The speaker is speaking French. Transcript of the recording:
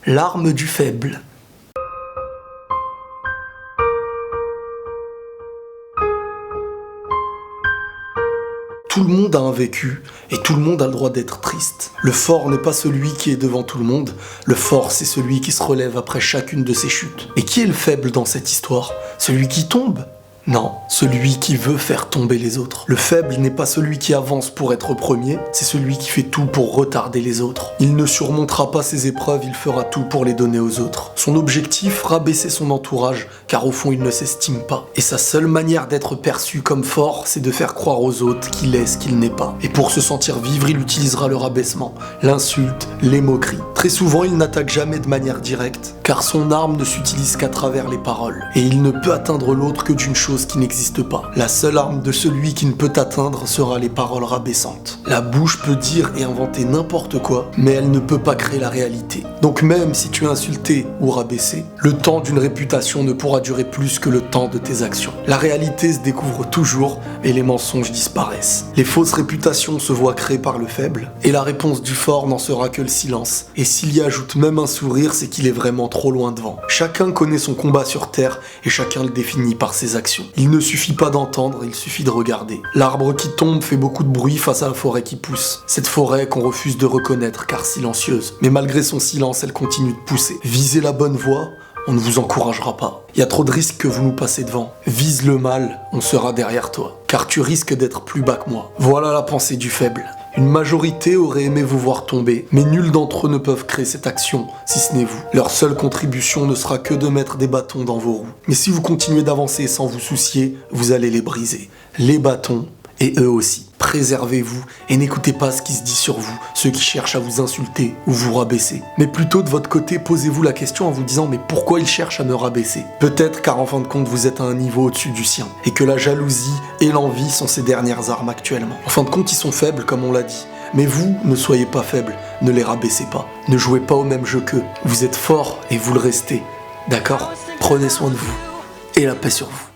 L'arme du faible. Tout le monde a un vécu, et tout le monde a le droit d'être triste. Le fort n'est pas celui qui est devant tout le monde, le fort c'est celui qui se relève après chacune de ses chutes. Et qui est le faible dans cette histoire? Celui qui tombe? Non, celui qui veut faire tomber les autres. Le faible n'est pas celui qui avance pour être premier, c'est celui qui fait tout pour retarder les autres. Il ne surmontera pas ses épreuves, il fera tout pour les donner aux autres. Son objectif, rabaisser son entourage, car au fond il ne s'estime pas. Et sa seule manière d'être perçu comme fort, c'est de faire croire aux autres qu'il est ce qu'il n'est pas. Et pour se sentir vivre, il utilisera le rabaissement, l'insulte, les moqueries. Très souvent, il n'attaque jamais de manière directe, car son arme ne s'utilise qu'à travers les paroles. Et il ne peut atteindre l'autre que d'une chose qui n'existe pas. La seule arme de celui qui ne peut atteindre sera les paroles rabaissantes. La bouche peut dire et inventer n'importe quoi, mais elle ne peut pas créer la réalité. Donc même si tu es insulté ou rabaissé, le temps d'une réputation ne pourra durer plus que le temps de tes actions. La réalité se découvre toujours et les mensonges disparaissent. Les fausses réputations se voient créées par le faible, et la réponse du fort n'en sera que le silence. Et s'il y ajoute même un sourire, c'est qu'il est vraiment trop loin devant. Chacun connaît son combat sur terre et chacun le définit par ses actions. Il ne suffit pas d'entendre, il suffit de regarder. L'arbre qui tombe fait beaucoup de bruit face à la forêt qui pousse. Cette forêt qu'on refuse de reconnaître car silencieuse. Mais malgré son silence, elle continue de pousser. Visez la bonne voie, on ne vous encouragera pas. Il y a trop de risques que vous nous passez devant. Vise le mal, on sera derrière toi. Car tu risques d'être plus bas que moi. Voilà la pensée du faible. Une majorité aurait aimé vous voir tomber, mais nuls d'entre eux ne peuvent créer cette action, si ce n'est vous. Leur seule contribution ne sera que de mettre des bâtons dans vos roues. Mais si vous continuez d'avancer sans vous soucier, vous allez les briser. Les bâtons, et eux aussi. Préservez-vous et n'écoutez pas ce qui se dit sur vous, ceux qui cherchent à vous insulter ou vous rabaisser. Mais plutôt de votre côté, posez-vous la question en vous disant mais pourquoi ils cherchent à me rabaisser? Peut-être car en fin de compte vous êtes à un niveau au-dessus du sien et que la jalousie et l'envie sont ses dernières armes actuellement. En fin de compte ils sont faibles comme on l'a dit. Mais vous, ne soyez pas faibles, ne les rabaissez pas, ne jouez pas au même jeu qu'eux. Vous êtes forts et vous le restez, d'accord? Prenez soin de vous et la paix sur vous.